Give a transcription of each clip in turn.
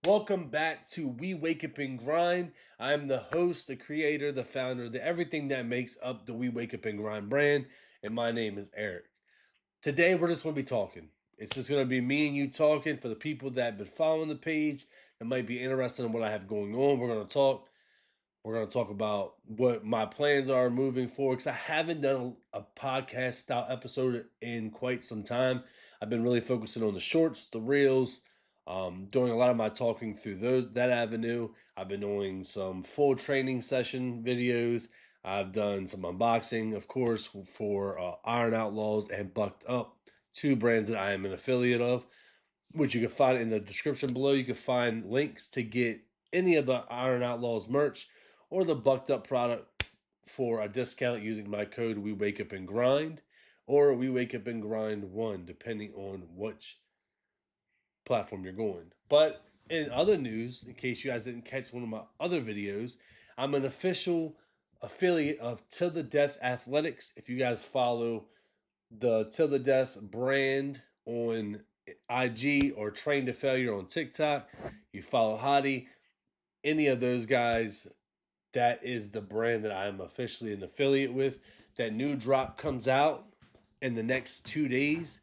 Welcome back to We Wake Up and Grind. I'm the host, the creator, the founder, the everything that makes up the We Wake Up and Grind brand, and my name is Eric. Today, we're just going to be talking. It's just going to be me and you talking. For the people that have been following the page that might be interested in what I have going on, we're going to talk. We're going to talk about what my plans are moving forward because I haven't done a podcast style episode in quite some time. I've been really focusing on the shorts, the reels, doing a lot of my talking through that avenue. I've been doing some full training session videos. I've done some unboxing, of course, for Iron Outlaws and Bucked Up, two brands that I am an affiliate of, which you can find in the description below. You can find links to get any of the Iron Outlaws merch or the Bucked Up product for a discount using my code We Wake Up and Grind, or We Wake Up and Grind 1, depending on which platform you're going. But in other news, in case you guys didn't catch one of my other videos, I'm an official affiliate of Till the Death Athletics. If you guys follow the Till the Death brand on IG or Train to Failure on TikTok, you follow Hadi, any of those guys, that is the brand that I am officially an affiliate with. That new drop comes out in the next 2 days.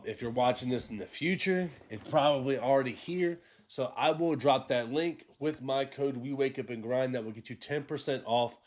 If you're watching this in the future, it's probably already here. So I will drop that link with my code We Wake Up and Grind. That will get you 10% off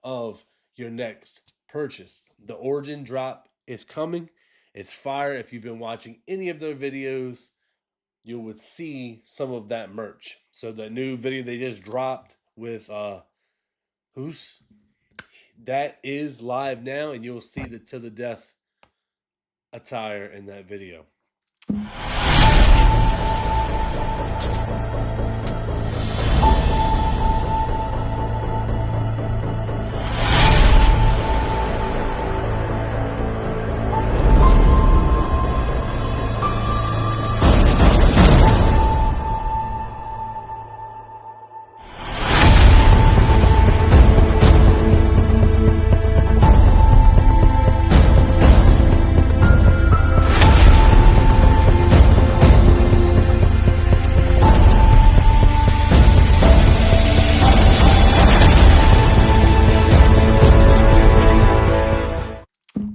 of your next purchase. The Origin drop is coming. It's fire. If you've been watching any of their videos, you would see some of that merch. So the new video they just dropped with Hoos, that is live now, and you'll see the To the Death attire in that video.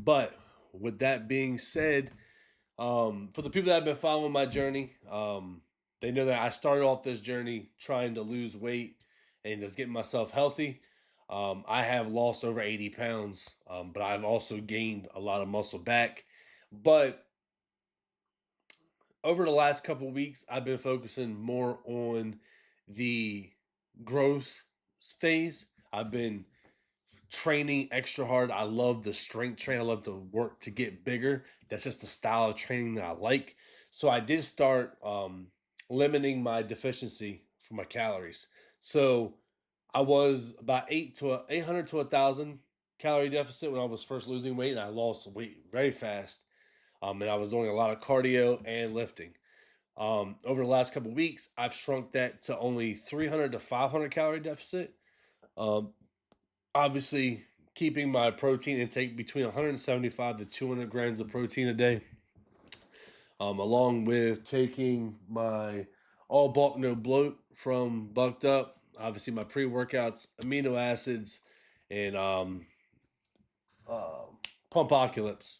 But with that being said, for the people that have been following my journey, they know that I started off this journey trying to lose weight and just getting myself healthy. I have lost over 80 pounds, but I've also gained a lot of muscle back. But over the last couple of weeks, I've been focusing more on the growth phase. I've been training extra hard. I love the strength train. I love to work to get bigger. That's just the style of training that I like. So I did start limiting my deficiency for my calories. So I was about 800 to 1,000 calorie deficit when I was first losing weight, and I lost weight very fast. And I was doing a lot of cardio and lifting. Over the last couple of weeks, I've shrunk that to only 300 to 500 calorie deficit. Um, Obviously, keeping my protein intake between 175 to 200 grams of protein a day, along with taking my all bulk no bloat from Bucked Up, obviously my pre-workouts, amino acids, and uh, pumpocalypse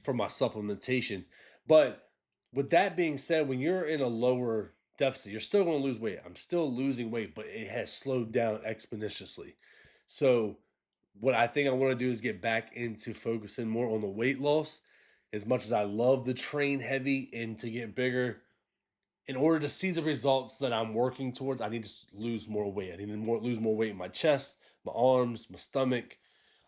for my supplementation. But with that being said, when you're in a lower deficit, you're still going to lose weight. I'm still losing weight, but it has slowed down exponentially. So what I think I want to do is get back into focusing more on the weight loss. As much as I love to train heavy and to get bigger, in order to see the results that I'm working towards, I need to lose more weight. I need to lose more weight in my chest, my arms, my stomach.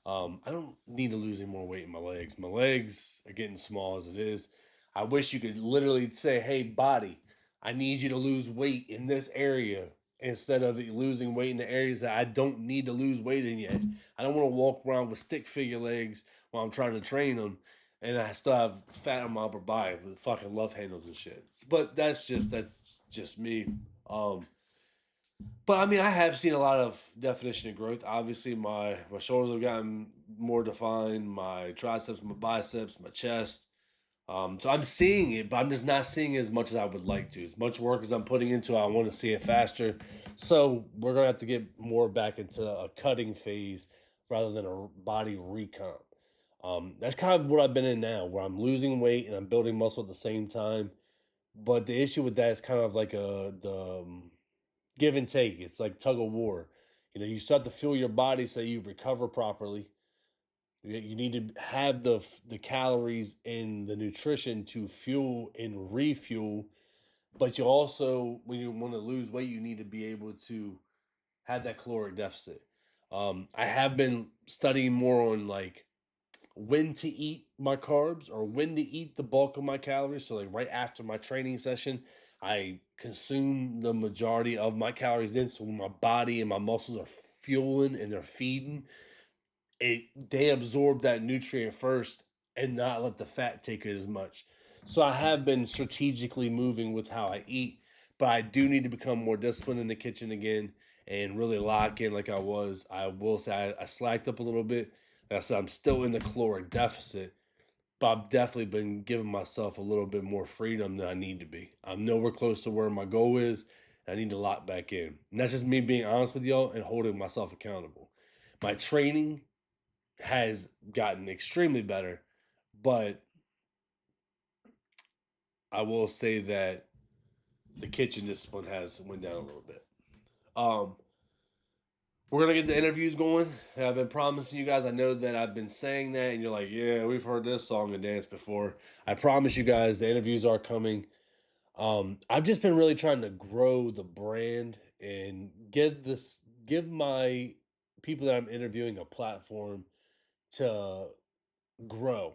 I don't need to lose any more weight in my legs. My legs are getting small as it is. I wish you could literally say, hey, body, I need you to lose weight in this area instead of losing weight in the areas that I don't need to lose weight in yet. I don't want to walk around with stick figure legs while I'm trying to train them, and I still have fat on my upper body with fucking love handles and shit. But that's just me. But I mean, I have seen a lot of definition and growth. Obviously, my shoulders have gotten more defined. My triceps, my biceps, my chest. So I'm seeing it, but I'm just not seeing it as much as I would like to. As much work as I'm putting into it, I want to see it faster. So we're gonna have to get more back into a cutting phase rather than a body recomp. That's kind of what I've been in now, where I'm losing weight and I'm building muscle at the same time. But the issue with that is kind of like the give and take. It's like tug of war. You start to fuel your body so you recover properly. You need to have the calories and the nutrition to fuel and refuel. But you also, when you want to lose weight, you need to be able to have that caloric deficit. I have been studying more on like when to eat my carbs or when to eat the bulk of my calories. So like right after my training session, I consume the majority of my calories in. So when my body and my muscles are fueling and they're feeding, they absorb that nutrient first and not let the fat take it as much. So I have been strategically moving with how I eat, but I do need to become more disciplined in the kitchen again and really lock in like I was. I will say I slacked up a little bit. Like I said, I'm still in the caloric deficit, but I've definitely been giving myself a little bit more freedom than I need to be. I'm nowhere close to where my goal is. I need to lock back in. And that's just me being honest with y'all and holding myself accountable. My training has gotten extremely better, but I will say that the kitchen discipline has went down a little bit. Um, we're gonna get the interviews going. I've been promising you guys. I know that I've been saying that, and you're like, "Yeah, we've heard this song and dance before." I promise you guys, the interviews are coming. I've just been really trying to grow the brand and give my people that I'm interviewing a platform to grow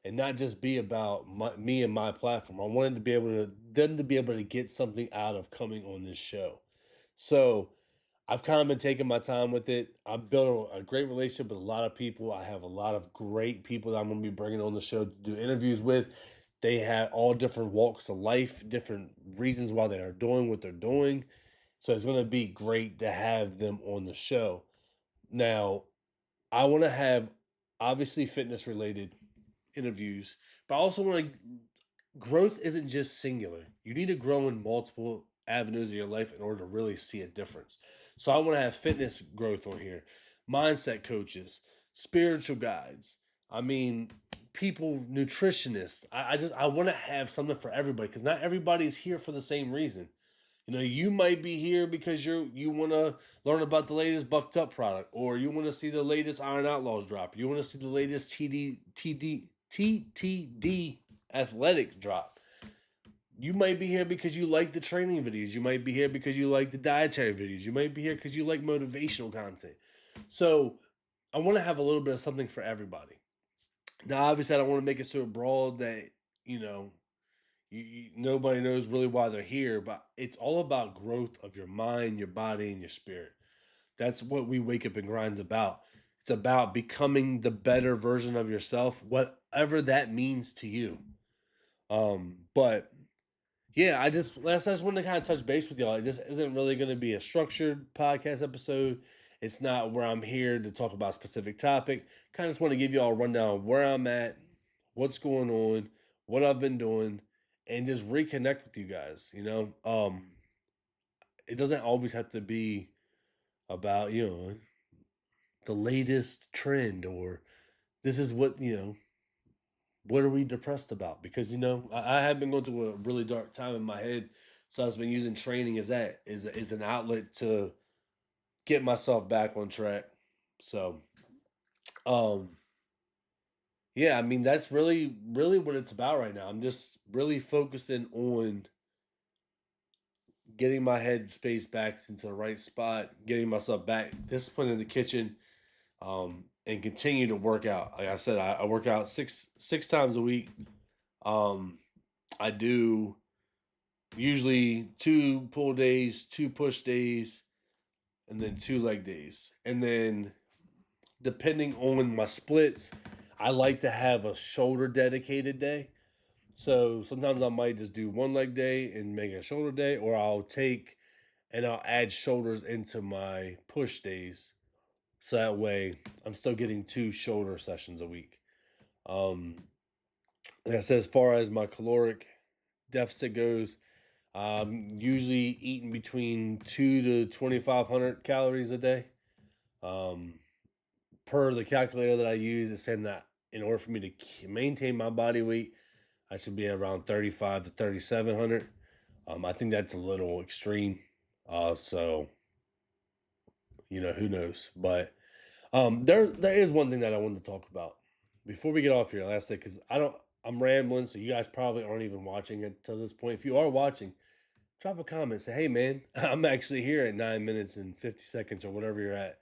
and not just be about me and my platform. I wanted to be able to them to be able to get something out of coming on this show. So I've kind of been taking my time with it. I've built a great relationship with a lot of people. I have a lot of great people that I'm going to be bringing on the show to do interviews with. They have all different walks of life, different reasons why they are doing what they're doing. So it's going to be great to have them on the show. Now, I want to have obviously fitness related interviews, but I also want to growth isn't just singular. You need to grow in multiple avenues of your life in order to really see a difference. So I want to have fitness growth on here, mindset coaches, spiritual guides. I mean, people, nutritionists. I want to have something for everybody because not everybody's here for the same reason. You might be here because you want to learn about the latest Bucked Up product, or you want to see the latest Iron Outlaws drop. You want to see the latest TTD athletics drop. You might be here because you like the training videos. You might be here because you like the dietary videos. You might be here because you like motivational content. So I want to have a little bit of something for everybody. Now, obviously, I don't want to make it so broad that you know nobody knows really why they're here, but it's all about growth of your mind, your body, and your spirit. That's what We Wake Up and Grind's about. It's about becoming the better version of yourself, whatever that means to you. But yeah, I just wanted to kind of touch base with y'all. This isn't really going to be a structured podcast episode. It's not where I'm here to talk about a specific topic. Kind of just want to give y'all a rundown of where I'm at, what's going on, what I've been doing, and just reconnect with you guys. It doesn't always have to be about the latest trend or this is what are we depressed about? Because I have been going through a really dark time in my head, so I've been using training as is an outlet to get myself back on track. So, um, yeah, I mean that's really what it's about right now. I'm just really focusing on getting my head space back into the right spot, getting myself back disciplined in the kitchen, and continue to work out. Like I said, I work out six times a week. Um, I do usually 2 pull days, 2 push days, and then 2 leg days. And then depending on my splits, I like to have a shoulder dedicated day. So sometimes I might just do 1 leg day and make it a shoulder day, or I'll add shoulders into my push days. So that way I'm still getting 2 shoulder sessions a week. Um, Like I said, as far as my caloric deficit goes, I'm usually eating between 2 to 2,500 calories a day. Um, per the calculator that I use, it's saying that in order for me to maintain my body weight, I should be around 35 to 3,700. I think that's a little extreme. So who knows? But there is one thing that I wanted to talk about before we get off here. Last thing, because I'm rambling, so you guys probably aren't even watching it to this point. If you are watching, drop a comment. Say, hey man, I'm actually here at 9 minutes and 50 seconds or whatever you're at.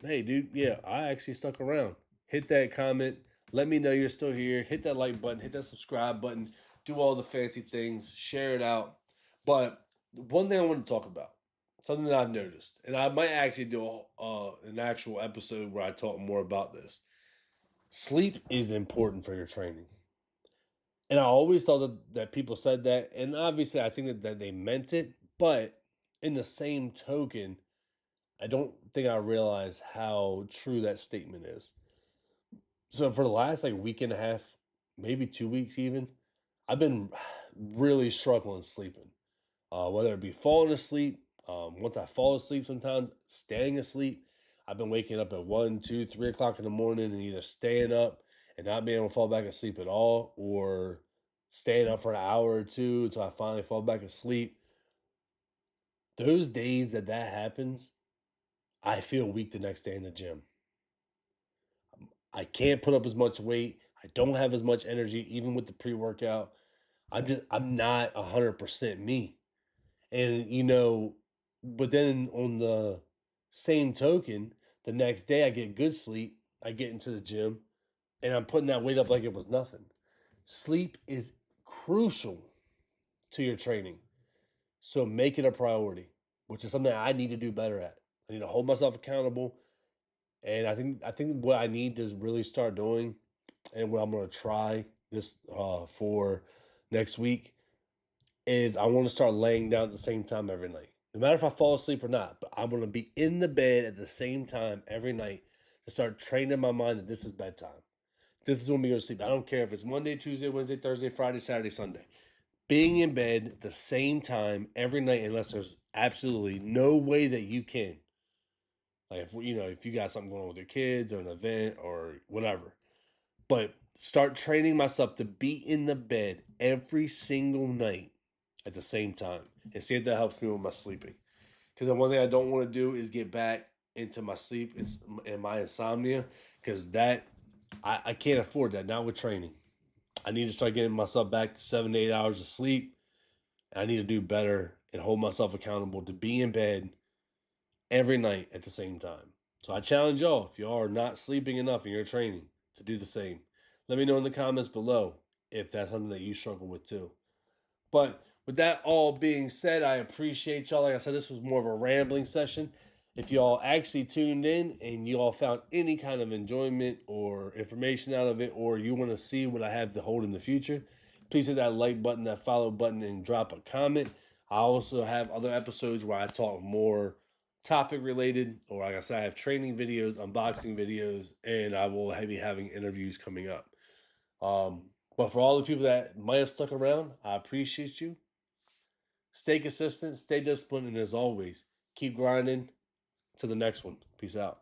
Hey, dude, yeah, I actually stuck around. Hit that comment. Let me know you're still here. Hit that like button. Hit that subscribe button. Do all the fancy things. Share it out. But one thing I want to talk about, something that I've noticed, and I might actually do an actual episode where I talk more about this. Sleep is important for your training. And I always thought that people said that. And obviously, I think that they meant it. But in the same token, I don't think I realize how true that statement is. So for the last like week and a half, maybe 2 weeks even, I've been really struggling sleeping. Whether it be falling asleep, once I fall asleep, sometimes staying asleep. I've been waking up at 1, 2, 3 o'clock in the morning and either staying up and not being able to fall back asleep at all, or staying up for an hour or two until I finally fall back asleep. Those days that happens, I feel weak the next day in the gym. I can't put up as much weight. I don't have as much energy, even with the pre workout. I'm not 100% me. And, but then on the same token, the next day I get good sleep. I get into the gym and I'm putting that weight up like it was nothing. Sleep is crucial to your training. So make it a priority, which is something I need to do better at. I need to hold myself accountable. And I think what I need to really start doing, and what I'm going to try this for next week, is I want to start laying down at the same time every night. No matter if I fall asleep or not, but I'm going to be in the bed at the same time every night to start training my mind that this is bedtime. This is when we go to sleep. I don't care if it's Monday, Tuesday, Wednesday, Thursday, Friday, Saturday, Sunday. Being in bed at the same time every night, unless there's absolutely no way that you can. Like if you got something going on with your kids or an event or whatever. But start training myself to be in the bed every single night at the same time and see if that helps me with my sleeping. Because the one thing I don't want to do is get back into my sleep and my insomnia, because I can't afford that, not with training. I need to start getting myself back to 7 to 8 hours of sleep. I need to do better and hold myself accountable to be in bed every night at the same time. So I challenge y'all, if y'all are not sleeping enough in your training, to do the same. Let me know in the comments below if that's something that you struggle with too. But with that all being said, I appreciate y'all. Like I said, this was more of a rambling session. If y'all actually tuned in and you all found any kind of enjoyment or information out of it, or you want to see what I have to hold in the future, please hit that like button, that follow button, and drop a comment. I also have other episodes where I talk more topic related, or like I said, I have training videos, unboxing videos, and I will be having interviews coming up. But for all the people that might have stuck around, I appreciate you. Stay consistent, stay disciplined, and as always, keep grinding to the next one. Peace out.